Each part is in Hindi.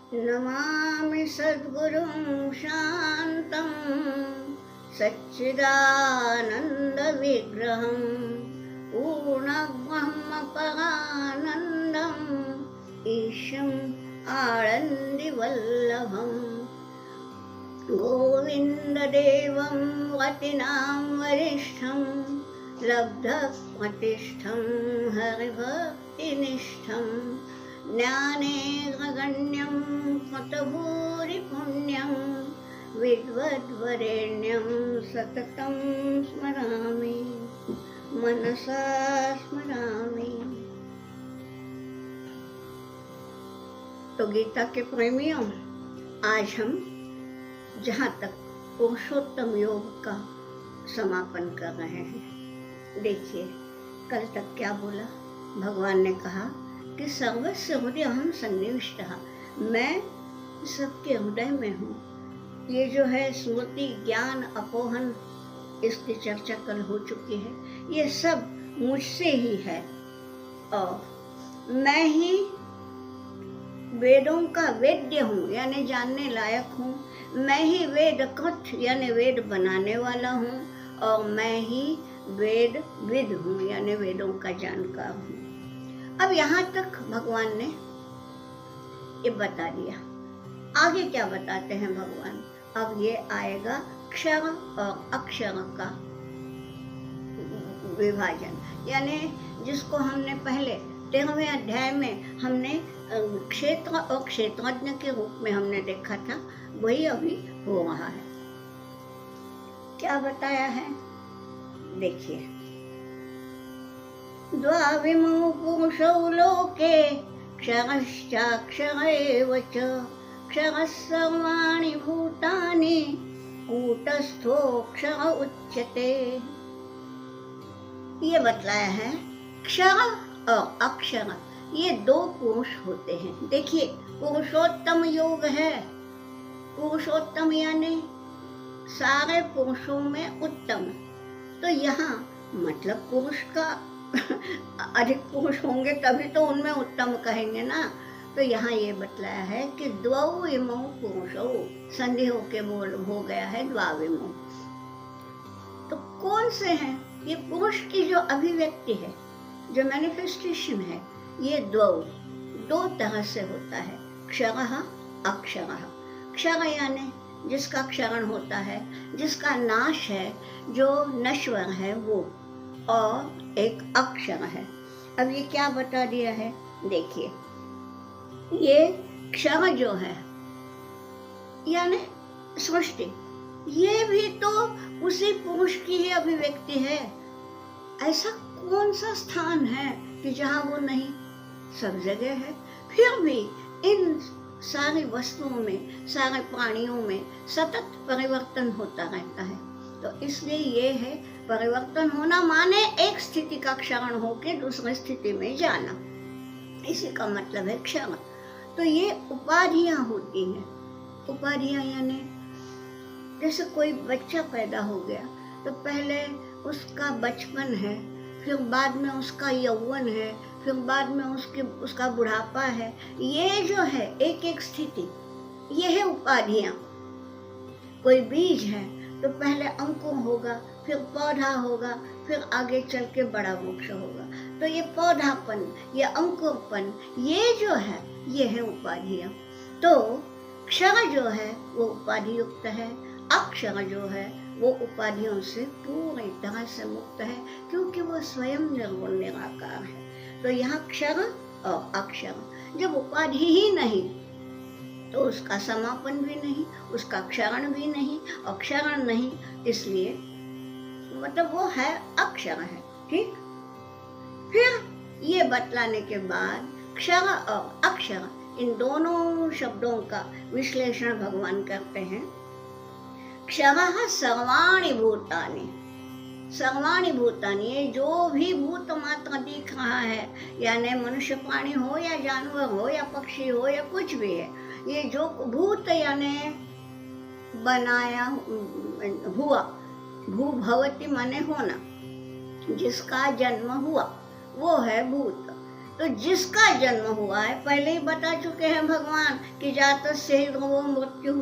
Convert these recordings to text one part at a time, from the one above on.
नमामि सद्गुरुं शान्तं सच्चिदानन्दविग्रहं पूर्णब्रह्मपरानन्दम् ईशम् आनन्दिवल्लभं गोविन्ददेवं वतिनां वरिष्ठं लब्धप्रतिष्ठं हरिभक्तिनिष्ठं ज्ञाने गगण्यं कृतभूरिपुण्यं विद्वद्वरेण्यं सततं स्मरामि मनसा स्मरामि। तो गीता के प्रेमियों, आज हम जहाँ तक पुरुषोत्तम योग का समापन कर रहे हैं। देखिए, कल तक क्या बोला भगवान ने कहा कि सर्वस्य हृदयहं सन्निविष्टः, मैं सबके हृदय में हूँ। ये जो है स्मृति, ज्ञान, अपोहन, इसकी चर्चा कल हो चुकी है। ये सब मुझसे ही है और मैं ही वेदों का वेद्य हूँ, यानी जानने लायक हूँ। मैं ही वेदकृत यानी वेद बनाने वाला हूँ और मैं ही वेदविद हूँ यानी वेदों का जानकार हूँ। अब यहाँ तक भगवान ने ये बता दिया। आगे क्या बताते हैं भगवान? अब ये आएगा क्षर और अक्षर का विभाजन, यानी जिसको हमने पहले 13वें अध्याय में हमने क्षेत्र और क्षेत्रज्ञ के रूप में हमने देखा था, वही अभी हो रहा है। क्या बताया है? देखिए, द्वाविमौ पुरुषौ लोके क्षरश्चाक्षर एव च, क्षरः सर्वाणि भूतानि कूटस्थोऽक्षर उच्यते। ये बतलाया है क्षर और अक्षर, ये दो पुरुष होते हैं। देखिए, पुरुषोत्तम योग है। पुरुषोत्तम यानी सारे पुरुषों में उत्तम। तो यहाँ मतलब पुरुष का अधिक पुरुष होंगे तभी तो उनमें उत्तम कहेंगे ना। तो यहाँ ये बतलाया है कि द्वौ इमौ पुरुषौ, संधि होके बोल हो गया है द्वाविमौ। तो कौन से हैं? ये पुरुष की जो अभिव्यक्ति है, जो मैनिफेस्टेशन है, ये दो तरह से होता है, क्षरः अक्षरः। क्षर यानी जिसका क्षरण होता है, जिसका नाश है, जो नश्वर है वो, और एक अक्षर है। अब ये क्या बता दिया है? देखिए, ये क्षर जो है यानी सृष्टि, ये भी तो उसी पुरुष की ही अभिव्यक्ति है। ऐसा कौन सा स्थान है कि जहाँ वो नहीं? सब जगह है। फिर भी इन सारी वस्तुओं में, सारे प्राणियों में सतत परिवर्तन होता रहता है। तो इसलिए ये है, परिवर्तन होना माने एक स्थिति का क्षरण होकर दूसरी स्थिति में जाना, इसी का मतलब है क्षरण। तो ये उपाधियां होती हैं। उपाधियां यानी जैसे कोई बच्चा पैदा हो गया तो पहले उसका बचपन है, फिर बाद में उसका यौवन है, फिर बाद में उसका बुढ़ापा है। ये जो है एक एक स्थिति, ये है उपाधियां। कोई बीज है तो पहले अंकुर होगा, फिर पौधा होगा, फिर आगे चल के बड़ा वृक्ष होगा। तो ये पौधापन, ये अंकुरपन, ये जो है ये है उपाधियां। तो क्षर जो है वो उपाधि युक्त है, अक्षर जो है वो उपाधियों से पूरी तरह से मुक्त है, क्योंकि वो स्वयं निर्गुण निराकार है। तो यहाँ क्षर और अक्षर, जब उपाधि ही नहीं तो उसका समापन भी नहीं, उसका क्षरण भी नहीं, और क्षरण नहीं, इसलिए मतलब वो है अक्षर है। ठीक। फिर ये बतलाने के बाद क्षर और अक्षर, इन दोनों शब्दों का विश्लेषण भगवान करते हैं। क्षरः सर्वाणि भूतानि, सर्वाणि भूतानि, ये जो भी भूत मात्र दिख रहा है, यानी मनुष्य प्राणी हो या जानवर हो या पक्षी हो या कुछ भी है, ये जो भूत यानी बनाया हुआ, भू भवति माने होना, जिसका जन्म हुआ वो है भूत। तो जिसका जन्म हुआ है, पहले ही बता चुके हैं भगवान कि जातः से वो मृत्यु,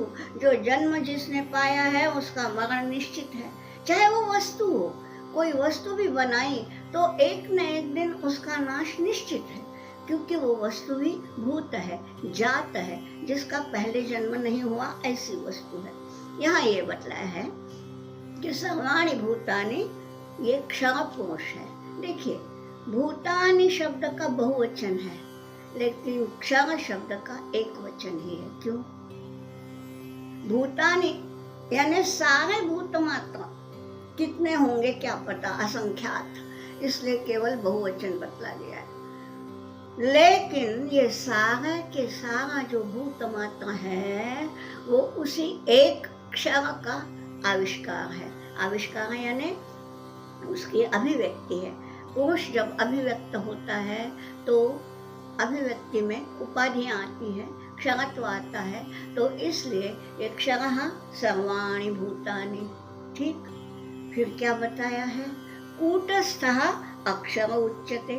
जो जन्म जिसने पाया है उसका मरण निश्चित है। चाहे वो वस्तु हो, कोई वस्तु भी बनाई तो एक न एक दिन उसका नाश निश्चित है, क्योंकि वो वस्तु भी भूत है, जात है, जिसका पहले जन्म नहीं हुआ, ऐसी वस्तु है। यहाँ ये बतलाया है कि सर्वाणि भूतानि, ये क्षण पुरुष है। देखिए, भूतानि शब्द का बहुवचन है, लेकिन क्षण शब्द का एक वचन ही है। क्यों? भूतानि यानी सारे भूत मात्र, कितने होंगे क्या पता, असंख्यात, इसलिए केवल बहुवचन बतला दिया है। लेकिन ये सारा के सारा जो भूत मात्र है वो उसी एक क्षर का आविष्कार है। आविष्कार यानी उसकी अभिव्यक्ति है। पुरुष जब अभिव्यक्त होता है तो अभिव्यक्ति में उपाधियां आती हैं, क्षरत्व आता है, तो इसलिए ये क्षरः सर्वाणि भूतानि। ठीक, फिर क्या बताया है? कूटस्थः अक्षर उच्यते।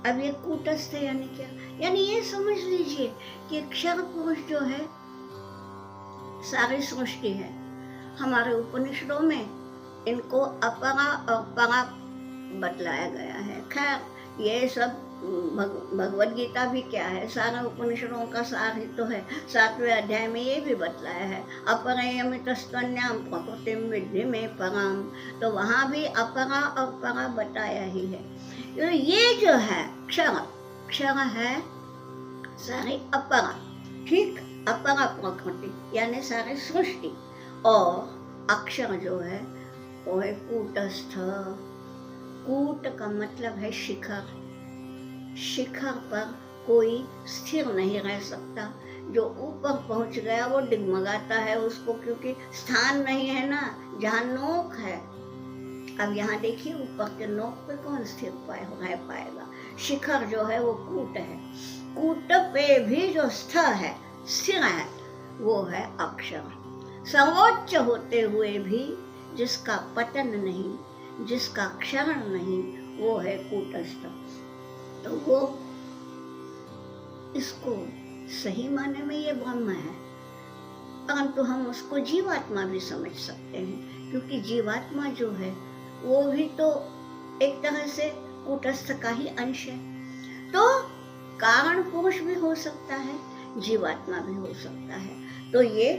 अब ये कूटस्थ यानी क्या? यानी ये समझ लीजिए कि अक्षर पुरुष जो है सारी सृष्टि है। हमारे उपनिषदों में इनको अपरा और परा बतलाया गया है। खैर ये सब भगवद गीता भी क्या है, सारा उपनिषदों का सार ही तो है। 7वें अध्याय में ये भी बतलाया है, अपरयमितस्तन्याम प्रकृतिम विद्धि में पराम, तो वहाँ भी अपरा और परा बताया ही है। तो ये जो है क्षर, क्षर है सारी अपरा, ठीक, अपरा प्रकृति यानी सारी सृष्टि, और अक्षर जो है वो है कूटस्थ। कूट का मतलब है शिखर। शिखर पर कोई स्थिर नहीं रह सकता, जो ऊपर पहुंच गया वो डिगमगाता है उसको, क्योंकि स्थान नहीं है ना जहाँ नोक है। अब यहाँ देखिए, ऊपर के नोक पे कौन स्थिर रह पाएगा? शिखर जो है वो कूट है। कूट पे भी जो स्थिर है, स्थिर है, वो है अक्षर। सर्वोच्च होते हुए भी जिसका पतन नहीं, जिसका क्षरण नहीं, वो है कूटस्थ। तो वो इसको सही माने में ये ब्रह्म है, परंतु हम उसको जीवात्मा भी समझ सकते हैं, क्योंकि जीवात्मा जो है वो भी तो एक तरह से कूटस्थ का ही अंश है। तो कारण पुरुष भी हो सकता है, जीवात्मा भी हो सकता है। तो ये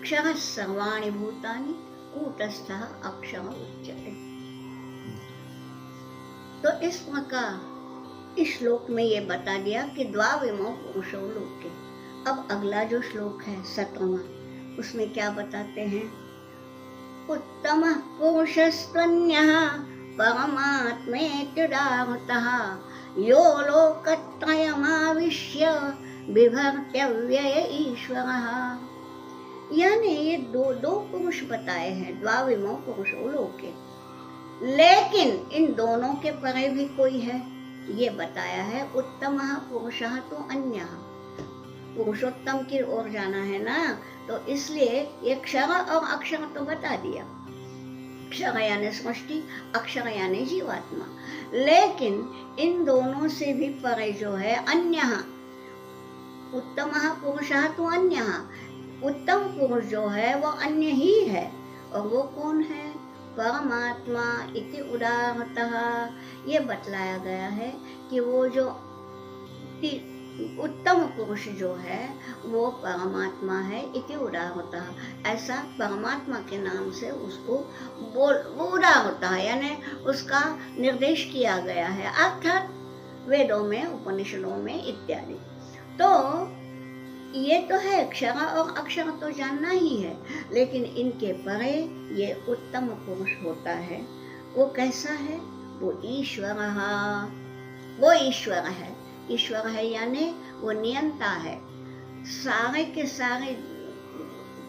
क्षर सर्वाणि भूतानि कूटस्थः अक्षर उच्यते। तो इस प्रकार इस श्लोक में ये बता दिया कि द्वाविमो पुरुषो लोके। अब अगला जो श्लोक है 17वां, उसमें क्या बताते हैं? उत्तमः पुरुषस्त्वन्यः परमात्मेत्युदाहृतः यो लोकत्रयमाविश्य बिभर्त्यव्यय ईश्वरः। यानी ये दो पुरुष बताए हैं, द्वाविमो पुरुषो लोके, लेकिन इन दोनों के परे भी कोई है, ये बताया है। उत्तमः पुरुषः तो अन्यः, पुरुषोत्तम की ओर जाना है ना, तो इसलिए ये क्षर और अक्षर तो बता दिया। क्षर यानी सृष्टि, अक्षर यानी जीवात्मा, लेकिन इन दोनों से भी परे जो है अन्यः, उत्तमः पुरुषः तो अन्यः, उत्तम पुरुष जो है वो अन्य ही है, और वो कौन है? परमात्मा इति उदाहृतः। ये बतलाया गया है कि वो जो उत्तम पुरुष जो है वो परमात्मा है, इति उदाहृतः। ऐसा परमात्मा के नाम से उसको उदाहृतः यानी उसका निर्देश किया गया है, अर्थात वेदों में, उपनिषदों में इत्यादि। तो ये तो है, क्षर और अक्षर तो जानना ही है, लेकिन इनके परे ये उत्तम पुरुष होता है। वो कैसा है? वो ईश्वर, वो ईश्वर है। ईश्वर है यानी वो नियंता है सारे के सारे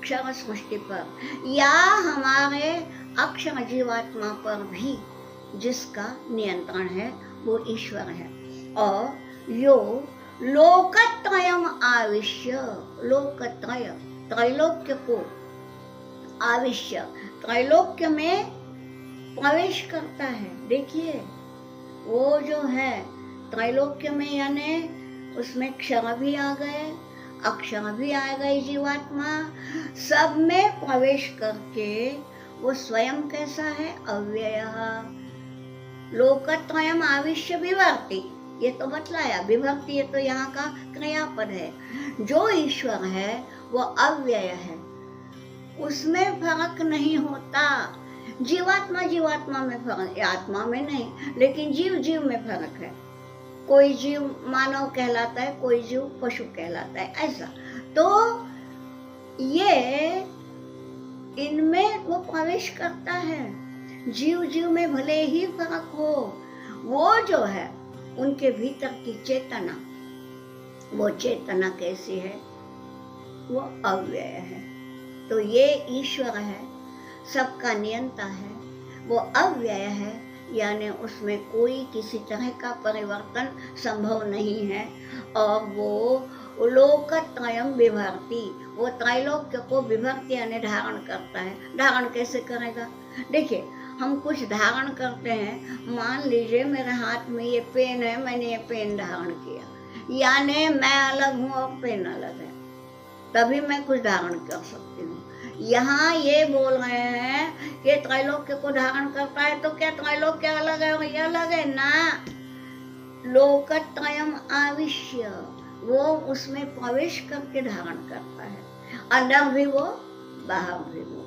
क्षर सृष्टि पर, या हमारे अक्षर जीवात्मा पर भी जिसका नियंत्रण है वो ईश्वर है। और यो लोकत्रयम आविश्य, लोकत्रय त्रैलोक्य को आविश्य, त्रैलोक्य में प्रवेश करता है। देखिए वो जो है त्रैलोक्य में यानी उसमें क्षर भी आ गए, अक्षर भी आ गई, जीवात्मा सब में प्रवेश करके वो स्वयं कैसा है, अव्ययः। लोकत्रयम् आविश्य विभर्ति, ये तो बतलाया, विभक्ति ये तो यहाँ का क्रियापद है। जो ईश्वर है वो अव्यय है, उसमें फर्क नहीं होता। जीवात्मा जीवात्मा में फर्क, आत्मा में नहीं, लेकिन जीव जीव में फर्क है। कोई जीव मानव कहलाता है, कोई जीव पशु कहलाता है, ऐसा। तो ये इनमें वो प्रवेश करता है। जीव जीव में भले ही फर्क हो, वो जो है उनके भीतर की चेतना, वो चेतना कैसी है, वो अव्यय है। तो ये ईश्वर है, सबका नियंता है, वो अव्यय है, यानी उसमें कोई किसी तरह का परिवर्तन संभव नहीं है। और वो लोकत्रयम् विभर्ति, वो त्रैलोक्य को विभर्ति यानी धारण करता है। धारण कैसे करेगा? देखिए, हम कुछ धारण करते हैं, मान लीजिए मेरे हाथ में ये पेन है, मैंने ये पेन धारण किया, यानी मैं अलग हूँ और पेन अलग है, तभी मैं कुछ धारण कर सकती हूँ। यहाँ ये बोल रहे हैं कि त्रैलोक्य को धारण करता है, तो क्या त्रैलोक्य अलग है और ये अलग है? ना, लोकत्रयम् आविश्य, वो उसमें प्रवेश करके धारण करता है, अंदर भी वो बाहर भी वो।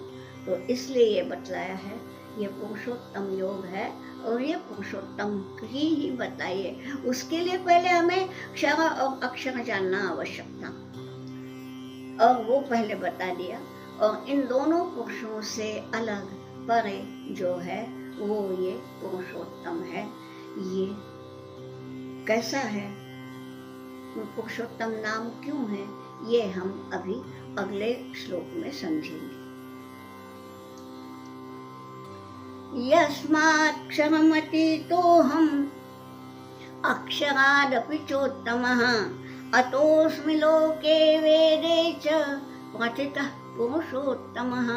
तो इसलिए ये बतलाया है, ये पुरुषोत्तम योग है और ये पुरुषोत्तम ही बताइए। उसके लिए पहले हमें क्षर और अक्षर जानना आवश्यक था, और वो पहले बता दिया। और इन दोनों पुरुषों से अलग परे जो है वो ये पुरुषोत्तम है। ये कैसा है, पुरुषोत्तम नाम क्यों है, ये हम अभी अगले श्लोक में समझेंगे। यस्माक्षरमतीतोऽहम् अक्षरादपि चोत्तमः अतोऽस्मि लोके वेदे च प्रथितः पुरुषोत्तमः।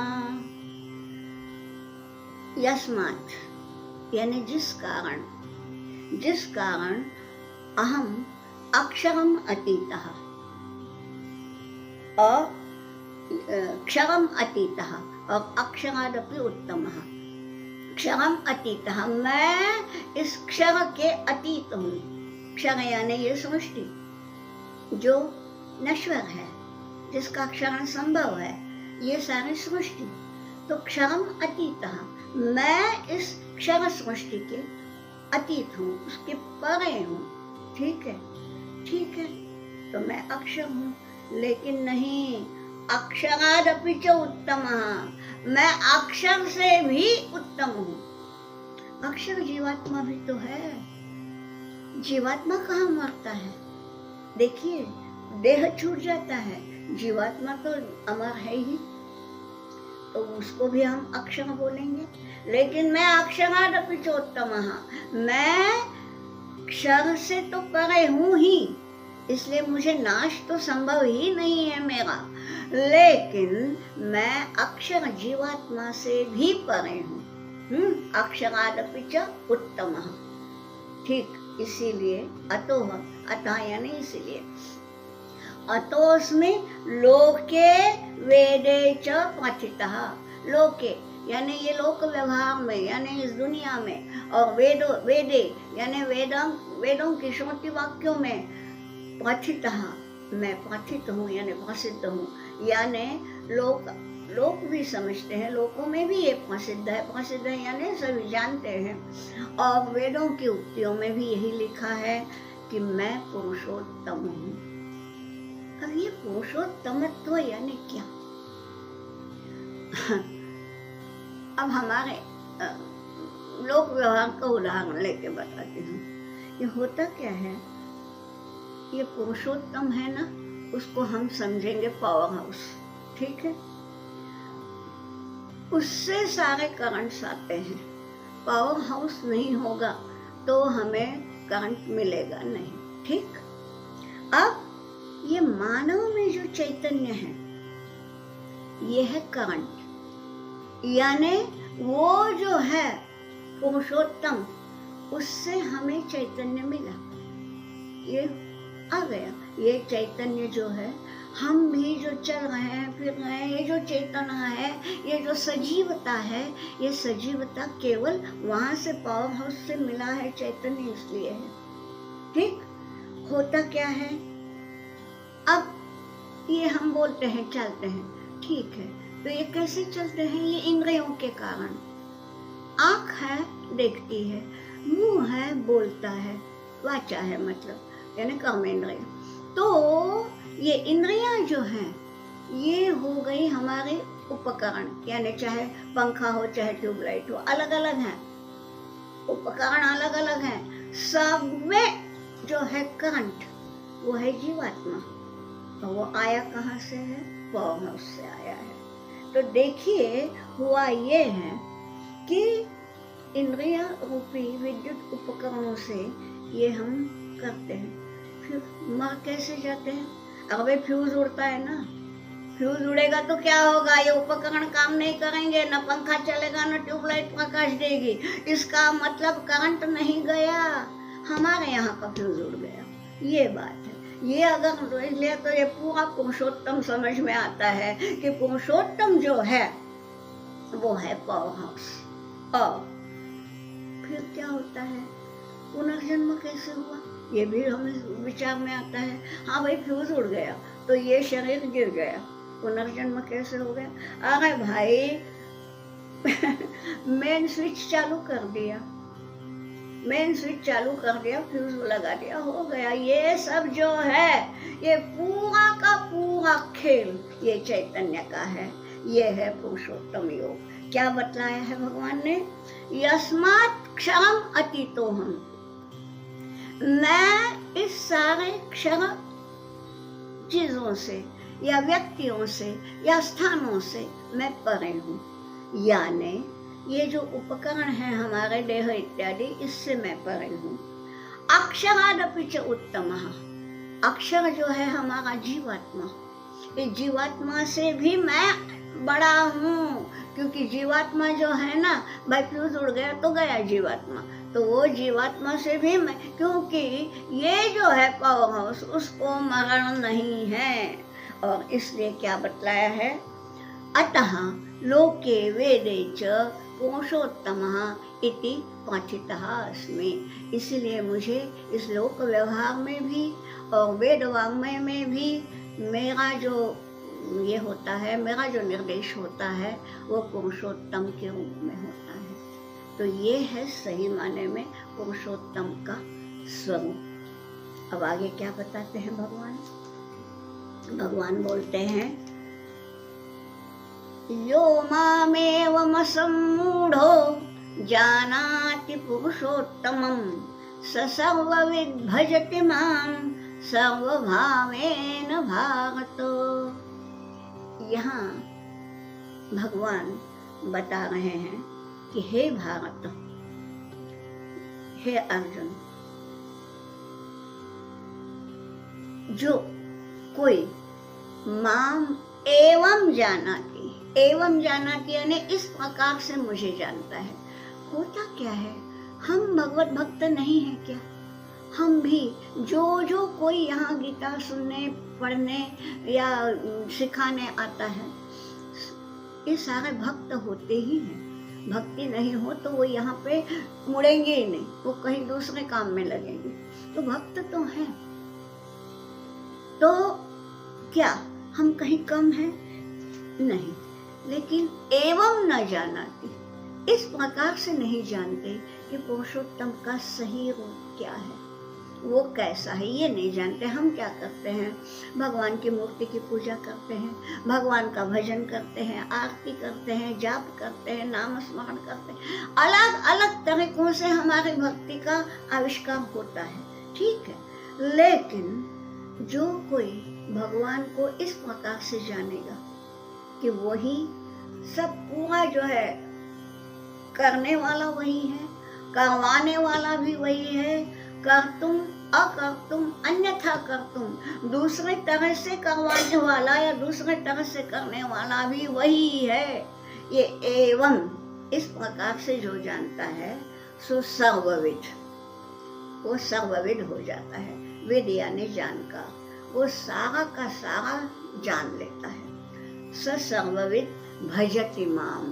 यस्मात् यानी जिस कारण अहम अक्षरम अतीतः, क्षरम अतीतः और अक्षरादपि उत्तमः। क्षरम अतीतः, मैं इस क्षर के अतीत हूँ। क्षर यानी ये सृष्टि जो नश्वर है, जिसका क्षरण संभव है, ये सारी सृष्टि। तो क्षरम अतीतः, मैं इस क्षर सृष्टि के अतीत हूँ, उसके परे हूँ। ठीक है, ठीक है, तो मैं अक्षर हूँ, लेकिन नहीं, अक्षरादपि च उत्तमः, मैं अक्षर से भी उत्तम हूँ। अक्षर जीवात्मा भी तो है, जीवात्मा कहाँ मरता है? देखिए, देह छूट जाता है, जीवात्मा तो अमर है ही, तो उसको भी हम अक्षर बोलेंगे। लेकिन मैं अक्षरादपि च उत्तमः, मैं क्षर से तो परे हूँ ही, इसलिए मुझे नाश तो संभव ही नहीं है मेरा, लेकिन मैं अक्षर जीवात्मा से भी परे हूँ। अक्षरादपि च उत्तमः। ठीक, इसीलिए अतोह, अतः यानी इसीलिए, अतोऽस्मि लोके वेदे च प्रथितः। लोके यानी ये लोक व्यवहार में, यानी इस दुनिया में, और वेदे यानी वेदों की श्रुति वाक्यों में, प्रथितः, मैं प्रथित हूँ यानी प्रसिद्ध हूँ। यानी लोक भी समझते हैं, लोकों में भी ये प्रसिद्ध है यानी सभी जानते हैं। और वेदों की उक्तियों में भी यही लिखा है कि मैं पुरुषोत्तम हूँ। अब ये पुरुषोत्तमत्व यानी क्या? अब हमारे लोक व्यवहार का उदाहरण लेके बताती हूँ। ये होता क्या है, ये पुरुषोत्तम है ना, उसको हम समझेंगे पावर हाउस। ठीक है, उससे सारे करंट्स आते हैं। पावर हाउस नहीं होगा तो हमें करंट मिलेगा नहीं। ठीक, अब ये मानव में जो चैतन्य है, ये है करंट, यानी वो जो है पुरुषोत्तम, उससे हमें चैतन्य मिला। ये आ गया। ये चैतन्य जो है, हम भी जो चल रहे हैं फिर रहे हैं, ये जो चेतना है, ये जो सजीवता है, ये सजीवता केवल वहां से पावर हाउस से मिला है, चैतन्य इसलिए है। ठीक, होता क्या है, अब ये हम बोलते हैं चलते हैं, ठीक है, तो ये कैसे चलते हैं, ये इंद्रियों के कारण। आंख है देखती है, मुंह है बोलता है, वाचा है मतलब यानी कर्मेंद्रिय। तो ये इंद्रियां जो हैं ये हो गई हमारे उपकरण, यानी चाहे पंखा हो चाहे ट्यूबलाइट हो, अलग अलग हैं, उपकरण अलग अलग हैं, सब में जो है करंट वो है जीवात्मा। तो वो आया कहाँ से है, पावर हाउस से आया है। तो देखिए हुआ ये है कि इंद्रिया रूपी विद्युत उपकरणों से ये हम करते हैं, फिर मर कैसे जाते हैं। अब भाई फ्यूज उड़ता है ना, फ्यूज उड़ेगा तो क्या होगा, ये उपकरण काम नहीं करेंगे, न पंखा चलेगा न ट्यूबलाइट प्रकाश देगी, इसका मतलब करंट नहीं गया, हमारे यहाँ का फ्यूज उड़ गया, ये बात है। ये अगर समझ लिया तो ये पूरा पुरुषोत्तम समझ में आता है कि पुरुषोत्तम जो है वो है पावर हाउस। और फिर क्या होता है, पुनर्जन्म कैसे हुआ, ये भी हमें विचार में आता है। हाँ भाई फ्यूज उड़ गया तो ये शरीर गिर गया, पुनर्जन्म कैसे हो गया। अरे भाई मेन स्विच चालू कर दिया, मेन स्विच चालू कर दिया, फ्यूज लगा दिया, हो गया। ये सब जो है ये पूरा का पूरा खेल ये चैतन्य का है, ये है पुरुषोत्तम योग। क्या बतलाया है भगवान ने, यस्मात् क्षरम अतीतोहम, मैं इस सारे क्षर चीजों से या व्यक्तियों से या स्थानों से मैं परे हूँ, यानी ये जो उपकरण है हमारे देह इत्यादि, इससे मैं परे हूँ। अक्षरादपि च उत्तमः, अक्षर जो है हमारा जीवात्मा, इस जीवात्मा से भी मैं बड़ा हूँ, क्योंकि जीवात्मा जो है ना, भाई फ्यूज उड़ गया तो गया जीवात्मा, तो वो जीवात्मा से भी मैं, क्योंकि ये जो है पावर हाउस उसको मरण नहीं है। और इसलिए क्या बतलाया है, अतः लोके वेदे च पुरुषोत्तमः इति पाठितः अस्मि, इसलिए मुझे इस लोक व्यवहार में भी और वेद वाङ्मय में भी मेरा जो ये होता है, मेरा जो निर्देश होता है वो पुरुषोत्तम के रूप में होता है। तो ये है सही माने में पुरुषोत्तम का स्वरूप। अब आगे क्या बताते हैं भगवान, भगवान बोलते हैं, यो मामेवम सम्मूढ़ो जानाति पुरुषोत्तमं स सर्वविद् भजति मां सर्वभावेन भारत। यहाँ भगवान बता रहे हैं कि हे भारत, हे अर्जुन, जो कोई माम एवं जानाति, एवं जानाति यानी इस प्रकार से मुझे जानता है। होता क्या है, हम भगवत भक्त नहीं हैं क्या, हम भी जो कोई यहाँ गीता सुनने पढ़ने या सिखाने आता है, ये सारे भक्त होते ही हैं। भक्ति नहीं हो तो वो यहाँ पे मुड़ेंगे ही नहीं, वो कहीं दूसरे काम में लगेंगे। तो भक्त तो हैं, तो क्या हम कहीं कम हैं? नहीं, लेकिन एवं न जानाति, इस प्रकार से नहीं जानते कि पुरुषोत्तम का सही रूप क्या है, वो कैसा है, ये नहीं जानते। हम क्या करते हैं, भगवान की मूर्ति की पूजा करते हैं, भगवान का भजन करते हैं, आरती करते हैं, जाप करते हैं, नाम स्मरण करते हैं, अलग अलग तरीकों से हमारी भक्ति का आविष्कार होता है, ठीक है। लेकिन जो कोई भगवान को इस प्रकार से जानेगा कि वही सब पूरा जो है करने वाला वही है, करवाने वाला भी वही है, करतुम अकर्तुम अन्यथा करतुम, दूसरे तरह से करवाने वाला या दूसरे तरह से करने वाला भी वही है। ये एवं इस प्रकार से जो जानता है सो सर्वविद, वो सर्वविद हो जाता है। वेद यानी जानकार, वो सारा का सारा जान लेता है। स सर्वविद भजति माम,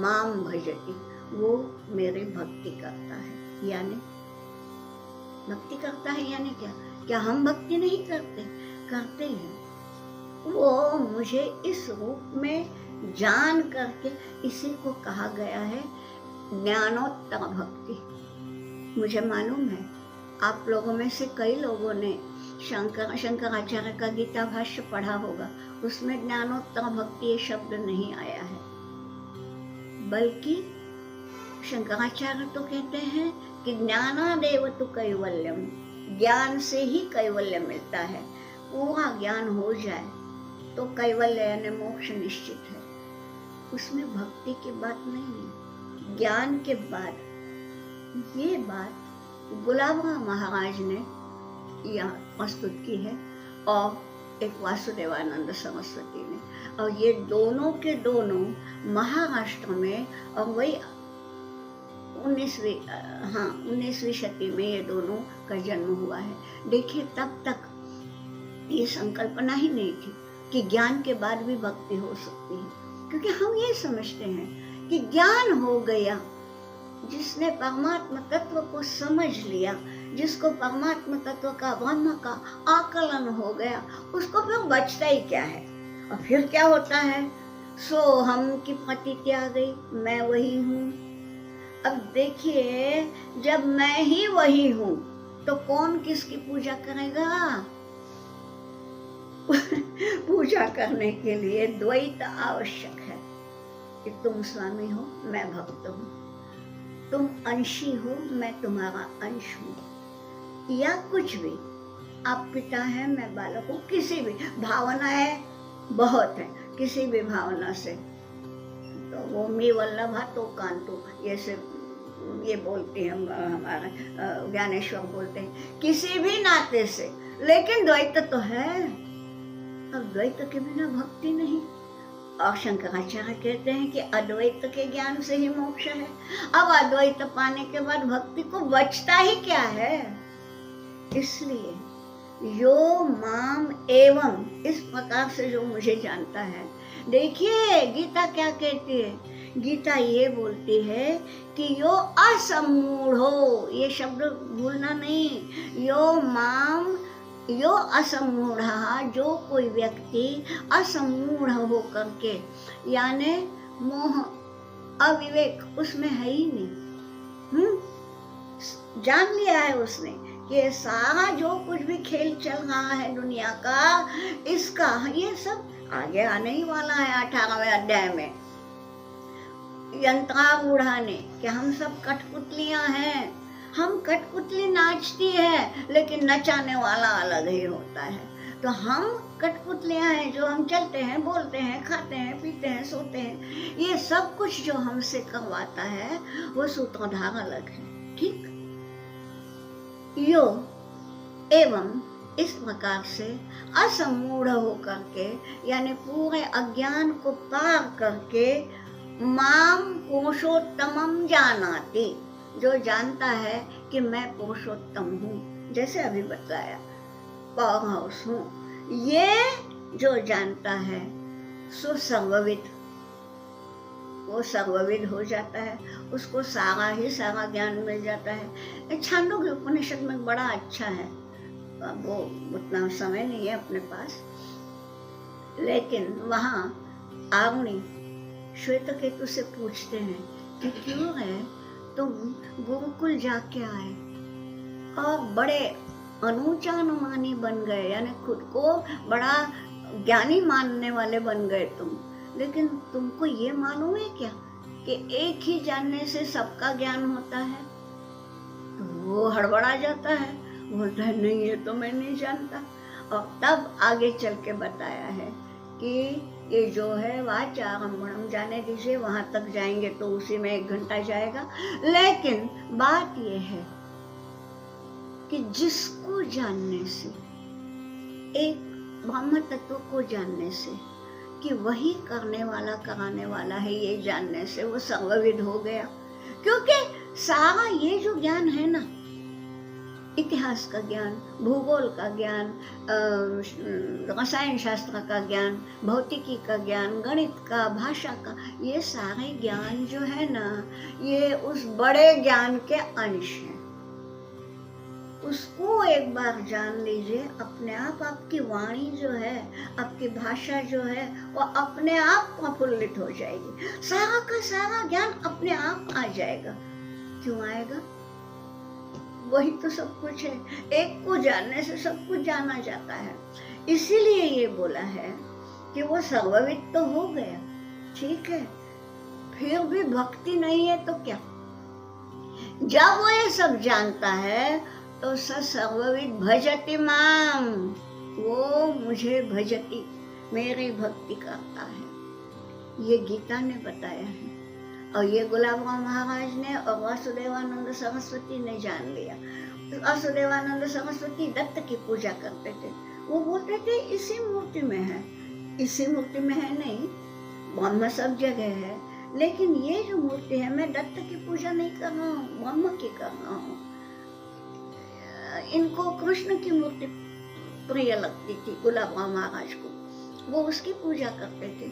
माम भजति, वो मेरी भक्ति करता है। यानी भक्ति करता है यानी क्या हम भक्ति नहीं करते? करते हैं। वो मुझे इस रूप में जान करके, इसी को कहा गया है ज्ञानोत्तर भक्ति। मुझे मालूम है आप लोगों में से कई लोगों ने शंकराचार्य का गीता भाष्य पढ़ा होगा, उसमें ज्ञानोत्तर भक्ति ये शब्द नहीं आया है, बल्कि शंकराचार्य तो कहते हैं कि ज्ञानादेव तु कैवल्यम, ज्ञान से ही कैवल्य मिलता है। पूरा ज्ञान हो जाए तो कैवल्य यानी मोक्ष निश्चित है। उसमें भक्ति की बात नहीं है। ज्ञान के बाद ये बात गुलाबराव महाराज ने यहाँ प्रस्तुत की है और एक वासुदेवानंद सरस्वती ने, और ये दोनों के दोनों महाराष्ट्र में, और वही 19वीं सदी में ये दोनों का जन्म हुआ है। देखिए तब तक ये संकल्पना ही नहीं थी कि ज्ञान के बाद भी भक्ति हो सकती है, क्योंकि हम ये समझते हैं कि ज्ञान हो गया, जिसने परमात्मा तत्व को समझ लिया, जिसको परमात्मा तत्व का ब्रह्म का आकलन हो गया, उसको फिर बचता ही क्या है। और फिर क्या होता है? सो हम की प्रतीति आ गई, मैं वही हूँ। अब देखिए, जब मैं ही वही हूँ तो कौन किसकी पूजा करेगा? पूजा करने के लिए द्वैत आवश्यक है कि तुम स्वामी हो, मैं भक्त हूँ, तुम अंशी हो, मैं तुम्हारा अंश हूँ, या कुछ भी, आप पिता है, मैं बालक हूँ, किसी भी भावना है, बहुत है, किसी भी भावना से। तो वो मी वल्लभा तो कांतु, ये बोलते हैं हमारे ज्ञानेश्वर बोलते हैं, किसी भी नाते से, लेकिन द्वैत तो है। अब द्वैत के बिना भक्ति नहीं। और शंकराचार्य कहते हैं कि अद्वैत के ज्ञान से ही मोक्ष है। अब अद्वैत पाने के बाद भक्ति को बचता ही क्या है? इसलिए यो माम एवं, इस प्रकार से जो मुझे जानता है। देखिए गीता क्या कहती है? गीता ये बोलती है कि यो असम्मूढ़ो, ये शब्द भूलना नहीं, यो माम, यो असम्मूढ़ा, जो कोई व्यक्ति असम्मूढ़ हो करके, यानी मोह अविवेक उसमें है ही नहीं, जान लिया है उसने कि सारा जो कुछ भी खेल चल रहा है दुनिया का, इसका ये सब आगे आने ही वाला है 18वें अध्याय में। यंत्रारूढ़ा ने कि हम सब कठपुतलियां हैं, हम कठपुतली नाचती है, लेकिन नचाने वाला अलग ही होता है। तो हम कठपुतलियां हैं, जो हम चलते हैं, बोलते हैं, खाते हैं, पीते हैं, सोते हैं, ये सब कुछ जो हमसे करवाता है वो सूत्रधार अलग है। ठीक, यो एवं, इस प्रकार से असम्मूढ़ होकर के, यानी पूरे अज्ञान को पार करके, माम पुरुषोत्तमम जानाति, जो जानता है कि मैं पुरुषोत्तम हूँ, जैसे अभी बताया, पावर हाउस हूँ, ये जो जानता है सो सर्वविद, वो सर्वविद हो जाता है, उसको सारा ही सारा ज्ञान मिल जाता है। छांदोग्य उपनिषद में बड़ा अच्छा है, वो उतना समय नहीं है अपने पास, लेकिन वहाँ आरुणि श्वेतकेतु से पूछते हैं कि क्यों है तुम गुरुकुल जाके आए और बड़े अनुचानुमानी बन गए, यानी खुद को बड़ा ज्ञानी मानने वाले बन गए तुम, लेकिन तुमको ये मालूम है क्या कि एक ही जानने से सबका ज्ञान होता है? तो वो हड़बड़ा जाता है, बोलता है नहीं ये तो मैं नहीं जानता। और तब आगे चल के बताया है कि ये जो है वाचारम्भणम, जाने दीजिए, वहां तक जाएंगे तो उसी में 1 घंटा जाएगा। लेकिन बात ये है कि जिसको जानने से, एक ब्रह्म तत्व को जानने से कि वही करने वाला कराने वाला है, ये जानने से वो सर्वविद हो गया। क्योंकि सारा ये जो ज्ञान है ना, इतिहास का ज्ञान, भूगोल का ज्ञान, रसायन शास्त्र का ज्ञान, भौतिकी का ज्ञान, गणित का, भाषा का, ये सारे ज्ञान जो है ना, ये उस बड़े ज्ञान के अंश हैं। उसको एक बार जान लीजिए, अपने आप आपकी वाणी जो है, आपकी भाषा जो है, वो अपने आप प्रफुल्लित हो जाएगी। सारा का सारा ज्ञान अपने आप आ जाएगा। क्यों आएगा? वही तो सब कुछ है। एक को जानने से सब कुछ जाना जाता है। इसीलिए ये बोला है कि वो सर्वविद तो हो गया, ठीक है, फिर भी भक्ति नहीं है तो क्या? जब वो ये सब जानता है तो सर्वविद भजति माम, वो मुझे भजति, मेरी भक्ति करता है। ये गीता ने बताया है और ये गुलाब राम महाराज ने और वासुदेवानंद सरस्वती ने जान लिया। वासुदेवानंद सरस्वती दत्त की पूजा करते थे। वो बोलते थे इसी मूर्ति में है, इसी मूर्ति में है नहीं, ब्रह्म सब जगह है, लेकिन ये जो मूर्ति है, मैं दत्त की पूजा नहीं कर रहा हूँ, ब्रह्म की कर रहा हूँ। इनको कृष्ण की मूर्ति प्रिय लगती थी, गुलाब राम महाराज को, वो उसकी पूजा करते थे।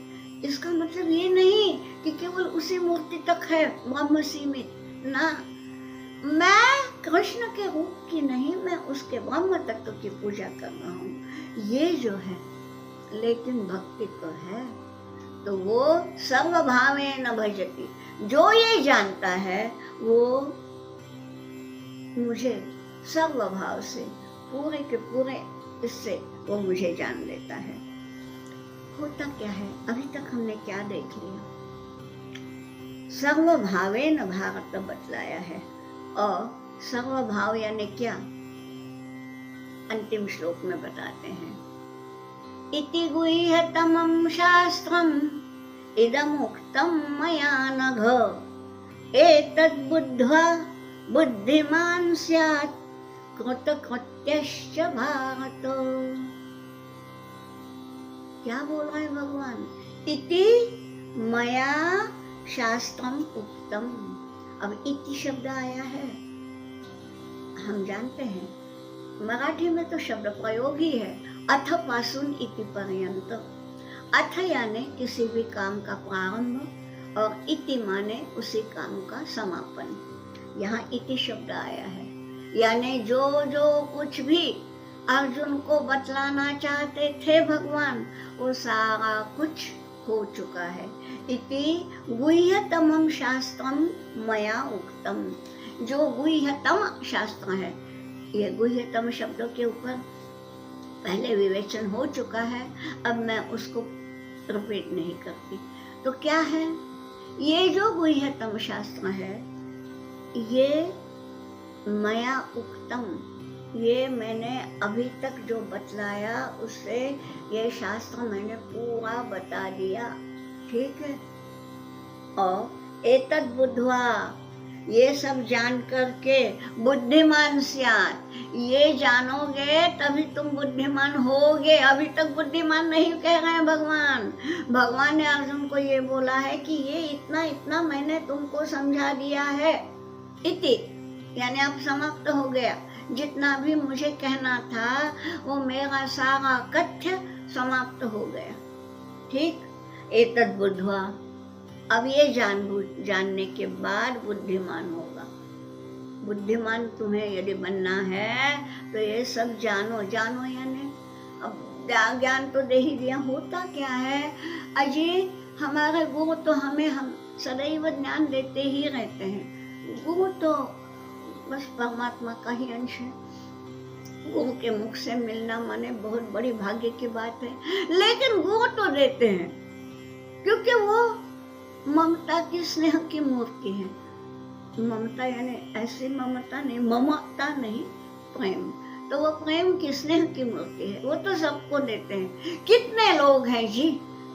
इसका मतलब ये नहीं कि केवल उसी मूर्ति तक है ब्रह्म सीमित ना, मैं कृष्ण के रूप की नहीं, मैं उसके ब्रह्म तत्व की पूजा कर रहा हूँ, ये जो है। लेकिन भक्ति तो है, तो वो सर्वभावेन भजति, जो ये जानता है वो मुझे सर्वभाव से, पूरे के पूरे इससे वो मुझे जान लेता है। होता क्या है, अभी तक हमने क्या देख लिया? सर्वभावेन भारत बतलाया है, और सर्वभाव यानी क्या, अंतिम श्लोक में बताते हैं, इति गुह्यतमं शास्त्रम् इदमुक्तं मया नघ, एतद् बुद्ध्वा बुद्धिमान् स्यात् कृतकृत्यश्च भारत। क्या बोल रहे हैं भगवान? इति मया शास्त्रम उक्तम। अब इति शब्द आया है, हम जानते हैं मराठी में तो शब्द प्रयोग ही है, अथ पासून इति पर्यंत। अथ यानी किसी भी काम का प्रारंभ और इति माने उसी काम का समापन। यहाँ इति शब्द आया है, यानी जो जो कुछ भी अर्जुन को बतलाना चाहते थे भगवान, वो सारा कुछ हो चुका है। इति गुह्यतमं शास्त्रम मया उक्तम, जो गुह्यतम शास्त्र है, ये गुह्यतम शब्दों के ऊपर पहले विवेचन हो चुका है, अब मैं उसको रिपीट नहीं करती। तो क्या है ये जो गुह्यतम शास्त्र है? ये मया उक्तम, ये मैंने अभी तक जो बतलाया उससे ये शास्त्र मैंने पूरा बता दिया, ठीक है। और एतद् बुद्ध्वा, ये सब जान करके बुद्धिमान स्यात्, ये जानोगे तभी तुम बुद्धिमान होगे। अभी तक बुद्धिमान नहीं कह रहे हैं भगवान। भगवान ने अर्जुन को ये बोला है कि ये इतना इतना मैंने तुमको समझा दिया है। इति यानी अब समाप्त हो गया, जितना भी मुझे कहना था वो मेरा सारा कथ्य समाप्त हो गया, ठीक। एतद् बुद्ध्वा, अब ये जानने के बाद बुद्धिमान होगा। बुद्धिमान तुम्हें यदि बनना है तो ये सब जानो। जानो यानी अब ज्ञान तो दे ही दिया, होता क्या है अजय, हमारे गुरु तो हम सदैव ज्ञान देते ही रहते हैं। गुरु तो बस परमात्मा का ही अंश है। गुरु के मुख से मिलना माने बहुत बड़ी भाग्य की बात है, लेकिन गुरु तो देते हैं क्योंकि वो ममता की, स्नेह की मूर्ति है। ममता यानी ऐसी ममता नहीं, ममता नहीं, प्रेम। तो वो प्रेम की, स्नेह की मूर्ति है, वो तो सबको देते हैं। कितने लोग हैं जी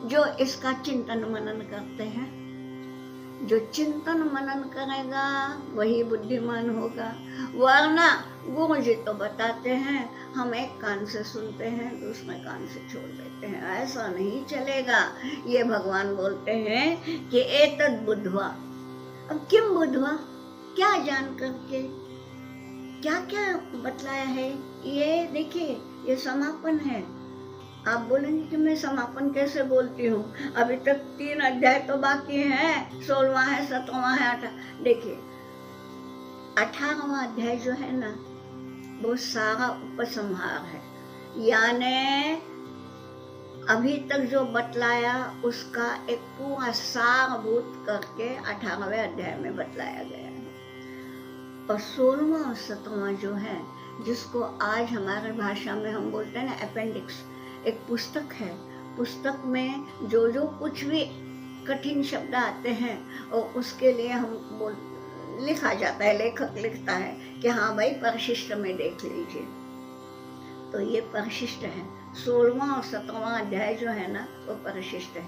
जो इसका चिंतन मनन करते हैं? जो चिंतन मनन करेगा वही बुद्धिमान होगा, वरना गुरु जी तो बताते हैं, हम एक कान से सुनते हैं दूसरे कान से छोड़ देते हैं, ऐसा नहीं चलेगा। ये भगवान बोलते हैं कि एतद् बुद्ध्वा। अब किम बुद्ध्वा, क्या जान करके? क्या क्या बतलाया है। ये देखिए, ये समापन है। आप बोलेंगे कि मैं समापन कैसे बोलती हूँ, अभी तक 3 अध्याय तो बाकी हैं, 16वां है, 17वां है, 18। देखिए 18वां अध्याय जो है ना, वो सारा उपसंहार है, यानी अभी तक जो बतलाया उसका एक पूरा सारभूत करके 18वें अध्याय में बतलाया गया है। और 16वां और 17वां जो है, जिसको आज हमारे भाषा में हम बोलते हैं ना अपेंडिक्स, एक पुस्तक है। पुस्तक में जो जो कुछ भी कठिन शब्द आते हैं और उसके लिए हम लिखा जाता है, लेखक लिखता है कि हाँ भाई परिशिष्ट में देख लीजिए। तो ये परिशिष्ट है। 16वां और 17वां अध्याय जो है ना, वो परिशिष्ट है।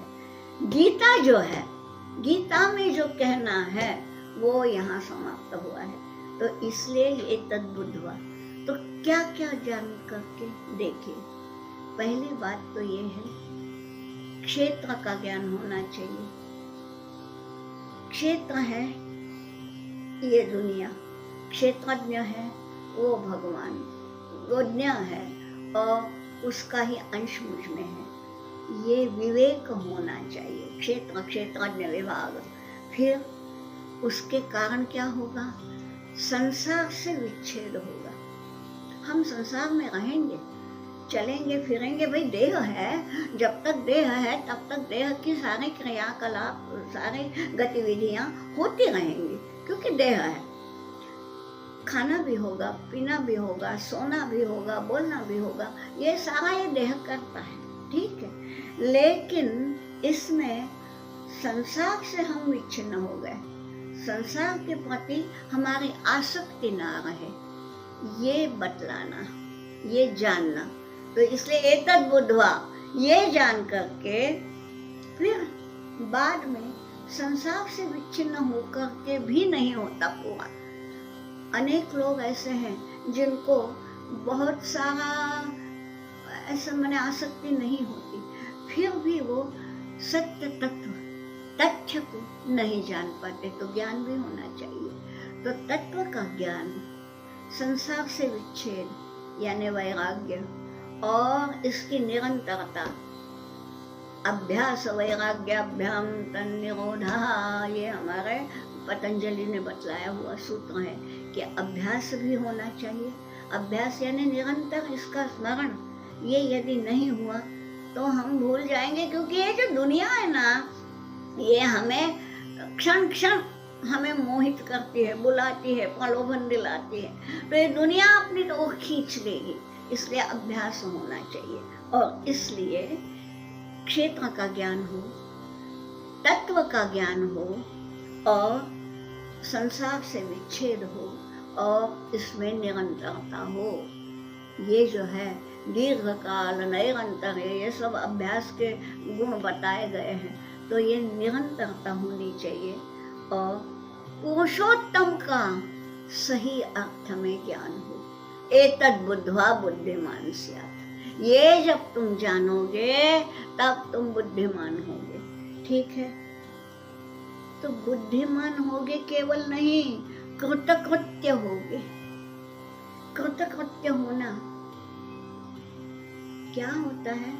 गीता जो है, गीता में जो कहना है वो यहाँ समाप्त हुआ है। तो इसलिए ये तद्बुद्धवा। तो क्या क्या जान करके देखिए। पहली बात तो ये है, क्षेत्र का ज्ञान होना चाहिए। क्षेत्र है ये दुनिया, क्षेत्रज्ञ है वो भगवान, वो ज्ञ है और उसका ही अंश मुझ में है। ये विवेक होना चाहिए, क्षेत्र क्षेत्रज्ञ विभाग। फिर उसके कारण क्या होगा, संसार से विच्छेद होगा। हम संसार में रहेंगे, चलेंगे फिरेंगे, भाई देह है, जब तक देह है तब तक देह की सारे क्रियाकलाप, सारी गतिविधियां होती रहेंगी, क्योंकि देह है। खाना भी होगा, पीना भी होगा, सोना भी होगा, बोलना भी होगा, ये सारा ये देह करता है, ठीक है। लेकिन इसमें संसार से हम विच्छिन्न हो गए, संसार के प्रति हमारी आसक्ति ना रहे, ये बतलाना, ये जानना। तो इसलिए एतद् बुद्धवा, ये जान करके फिर बाद में संसार से विच्छिन्न होकर के भी नहीं होता पूरा। अनेक लोग ऐसे हैं जिनको बहुत सारा ऐसा मैंने आसक्ति नहीं होती, फिर भी वो सत्य तत्व तथ्य को नहीं जान पाते। तो ज्ञान भी होना चाहिए। तो तत्व का ज्ञान, संसार से विच्छेद यानी वैराग्य, और इसकी निरंतरता, अभ्यास वैराग्याभ्याम तन्निरोधः, ये हमारे पतंजलि ने बतलाया हुआ सूत्र है कि अभ्यास भी होना चाहिए। अभ्यास यानी निरंतर इसका स्मरण। ये यदि नहीं हुआ तो हम भूल जाएंगे, क्योंकि ये जो दुनिया है ना, ये हमें क्षण क्षण हमें मोहित करती है, बुलाती है, प्रलोभन दिलाती है। तो ये दुनिया अपनी ओर खींच लेगी, इसलिए अभ्यास होना चाहिए। और इसलिए क्षेत्र का ज्ञान हो, तत्व का ज्ञान हो, और संसार से विच्छेद हो, और इसमें निरंतरता हो। ये जो है दीर्घकाल निरंतर, ये सब अभ्यास के गुण बताए गए हैं। तो ये निरंतरता होनी चाहिए, और पुरुषोत्तम का सही अर्थ में ज्ञान हो। एतद् बुद्ध्वा बुद्धिमान स्यात्। ये जब तुम जानोगे तब तुम बुद्धिमान होगे, ठीक है। तो बुद्धिमान होगे केवल नहीं, कृतकृत्य होगे। कृतकृत्य होना क्या होता है,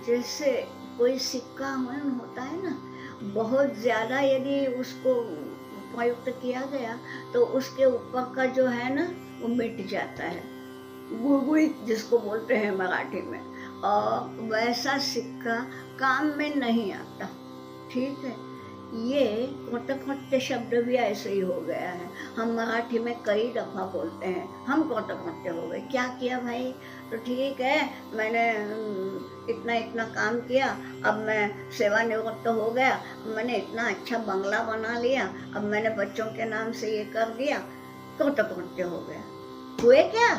जैसे कोई सिक्का होता है ना, बहुत ज्यादा यदि उसको प्रयुक्त किया गया तो उसके ऊपर का जो है ना वो मिट जाता है, गुड़गुड़ित जिसको बोलते हैं मराठी में, और वैसा सिक्का काम में नहीं आता, ठीक है। ये कृतकृत्य शब्द भी ऐसे ही हो गया है। हम मराठी में कई दफ़ा बोलते हैं हम कृतकृत्य हो गए। क्या किया भाई, तो ठीक है मैंने इतना इतना काम किया, अब मैं सेवानिवृत्त हो गया, मैंने इतना अच्छा बंगला बना लिया, अब मैंने बच्चों के नाम से ये कर दिया, कृतकृत्य हो गया। हुए क्या,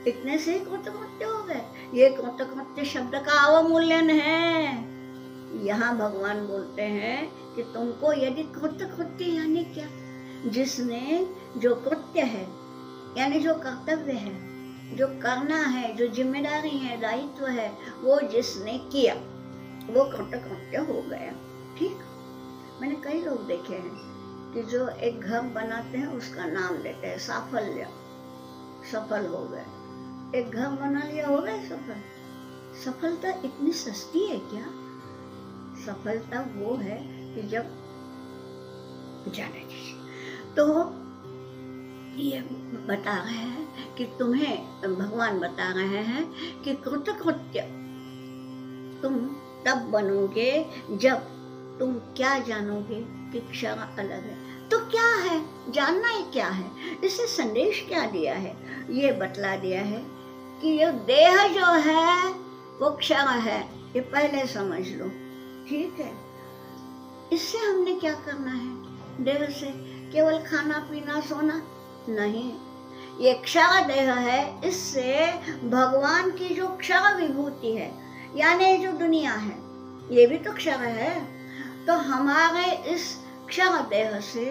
इतने से ही कृतकृत्य हो गए। ये कृतकृत्य शब्द का अवमूल्यन है। यहाँ भगवान बोलते हैं कि तुमको यदि कृत्य यानी क्या, जिसने जो कृत्य है यानी जो कर्तव्य है, जो करना है, जो जिम्मेदारी है, दायित्व है, वो जिसने किया वो कृत्य हो गया, ठीक। मैंने कई लोग देखे हैं, कि जो एक घर बनाते हैं उसका नाम देते हैं साफल्य, सफल हो गए। एक घर बना लिया, हो गए सफल। सफलता इतनी सस्ती है क्या? सफलता वो है कि जब जाने दीजिए। तो ये बता रहे हैं कि तुम्हें, भगवान बता रहे हैं कि कृतकृत्य तुम तब बनोगे जब तुम क्या जानोगे कि क्षण अलग है। तो क्या है जानना, है क्या है, इससे संदेश क्या दिया है? ये बतला दिया है कि ये देह जो है वो क्षण है, ये पहले समझ लो, ठीक है। इससे हमने क्या करना है? देह से केवल खाना पीना सोना नहीं, ये क्षण देह है। इससे भगवान की जो क्षण विभूति है, यानी जो दुनिया है, ये भी तो क्षण है। तो हमारे इस क्षण देह से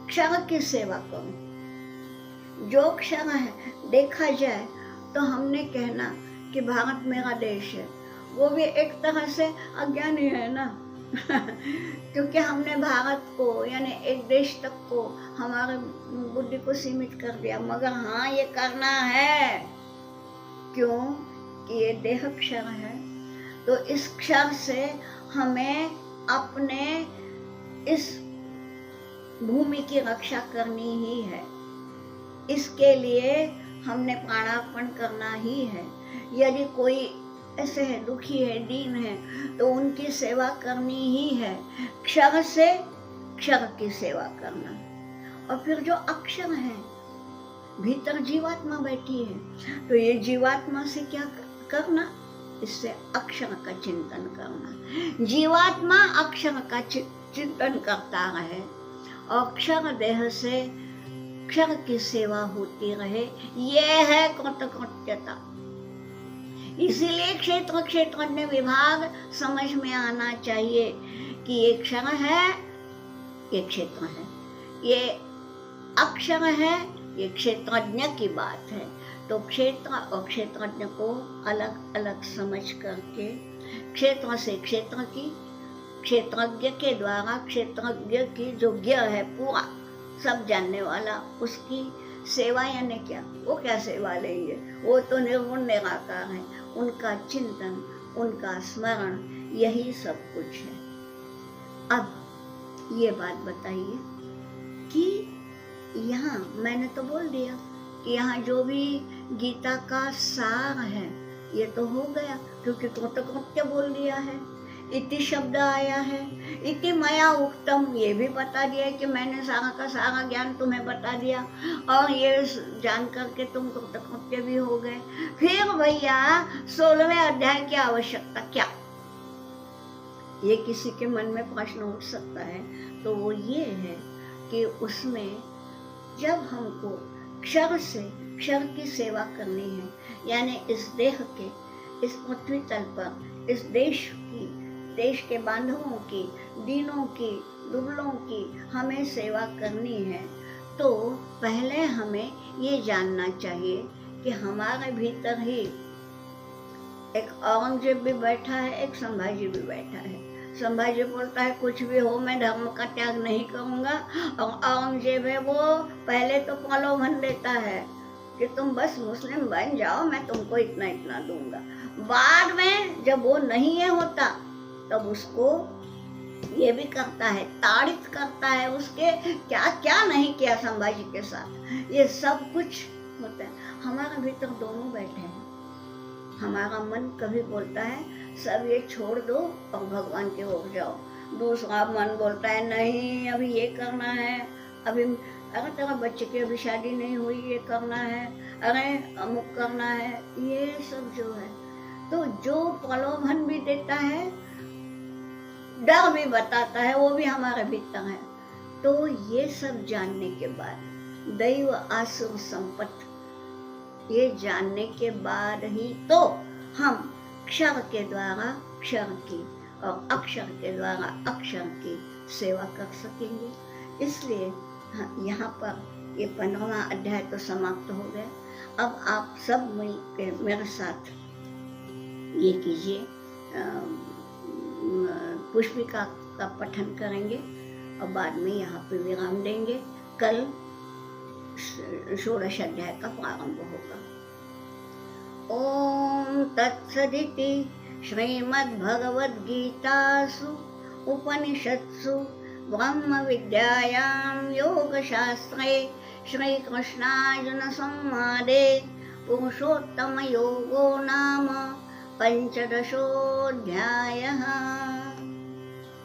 क्षण की सेवा करो। जो क्षण है देखा जाए तो हमने कहना कि भारत मेरा देश है, वो भी एक तरह से अज्ञान ही है ना क्योंकि हमने भारत को यानी एक देश तक को हमारे बुद्धि को सीमित कर दिया। मगर हाँ, ये करना है, क्यों कि ये देह क्षण है। तो इस क्षण से हमें अपने इस भूमि की रक्षा करनी ही है। इसके लिए हमने प्राणार्पण करना ही है। यदि कोई ऐसे है, दुखी है, दीन है, तो उनकी सेवा करनी ही है। क्षण से क्षण की सेवा करना। और फिर जो अक्षर है, भीतर जीवात्मा बैठी है, तो ये जीवात्मा से क्या करना? इससे अक्षर का चिंतन करना। जीवात्मा अक्षर का चिंतन करता रहे और क्षर देह से क्षर की सेवा होती रहे। ये है कृतकृत्यता। इसीलिए क्षेत्र क्षेत्रज्ञ विभाग समझ में आना चाहिए कि ये क्षण है, ये क्षेत्र है, ये अक्षर है, ये क्षेत्रज्ञ की बात है। तो क्षेत्र और क्षेत्रज्ञ को अलग अलग समझ करके क्षेत्र से क्षेत्र की, क्षेत्रज्ञ के द्वारा क्षेत्रज्ञ की जो ज्ञ है पूरा सब जानने वाला, उसकी सेवा यानी क्या? वो क्या सेवा लेंगे? वो तो निर्गुण निराकार है। उनका चिंतन, उनका स्मरण, यही सब कुछ है। अब ये बात बताइए कि यहाँ मैंने तो बोल दिया कि यहाँ जो भी गीता का सार है ये तो हो गया, क्योंकि कृतकृत्य बोल दिया है, इति शब्द आया है, इति मया उक्तम, ये भी बता दिया कि मैंने सारा का सारा ज्ञान तुम्हें बता दिया और ये जान करके तुम कृतकृत्य भी हो गए। फिर भैया 16वें अध्याय की आवश्यकता क्या? ये किसी के मन में प्रश्न उठ सकता है। तो वो ये है कि उसमें जब हमको क्षर से क्षर की सेवा करनी है, यानी इस देह के, इस पृथ्वी तल पर, इस देश के बांधवों की, दीनों की, दुबलों की हमें सेवा करनी है, तो पहले हमें ये जानना चाहिए कि हमारे भीतर ही एक औरंगजेब भी बैठा है, एक संभाजी भी बैठा है। संभाजी बोलता है कुछ भी हो मैं धर्म का त्याग नहीं करूंगा, और औरंगजेब है वो पहले तो प्रलोभन देता है कि तुम बस मुस्लिम बन जाओ, मैं तुमको इतना इतना दूंगा। बाद में जब वो नहीं है होता तब उसको ये भी करता है, ताड़ित करता है, उसके क्या क्या नहीं किया संभाजी के साथ, ये सब कुछ होता है। हमारा भीतर दोनों बैठे हैं। हमारा मन कभी बोलता है सब ये छोड़ दो और भगवान के ओर जाओ, दूसरा मन बोलता है नहीं अभी ये करना है, अभी अरे तेरा बच्चे की अभी शादी नहीं हुई, ये करना है, अरे अमुक करना है, ये सब जो है। तो जो प्रलोभन भी देता है, डर भी बताता है, वो भी हमारे भीतर है। तो ये सब जानने के बाद दैव आसुर संपत्ति, ये जानने के बाद ही तो हम क्षर के द्वारा क्षर की और अक्षर के द्वारा अक्षर की सेवा कर सकेंगे। इसलिए यहाँ पर ये 15वां अध्याय तो समाप्त हो गया। अब आप सब मिलकर मेरे साथ ये कीजिए, पुष्पिका का पठन करेंगे। अब बाद में यहाँ पे विराम देंगे। कल 16 अध्याय का प्रारंभ होगा। ओम तत्सदिति श्रीमद्भगवद्गीतासु उपनिषत्सु ब्रह्मविद्यायां योगशास्त्रे श्रीकृष्णार्जुनसंवादे पुरुषोत्तमयोगो नाम पञ्चदशोऽध्यायः।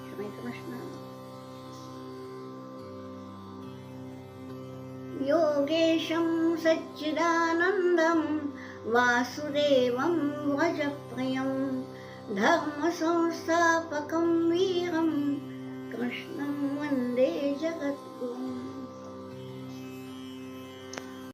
श्रीकृष्ण। योगेशं सच्चिदानन्दं वासुदेवं व्रजप्रियं धर्मसंस्थापकं वीरं कृष्णं वन्दे जगद्गुरुम्।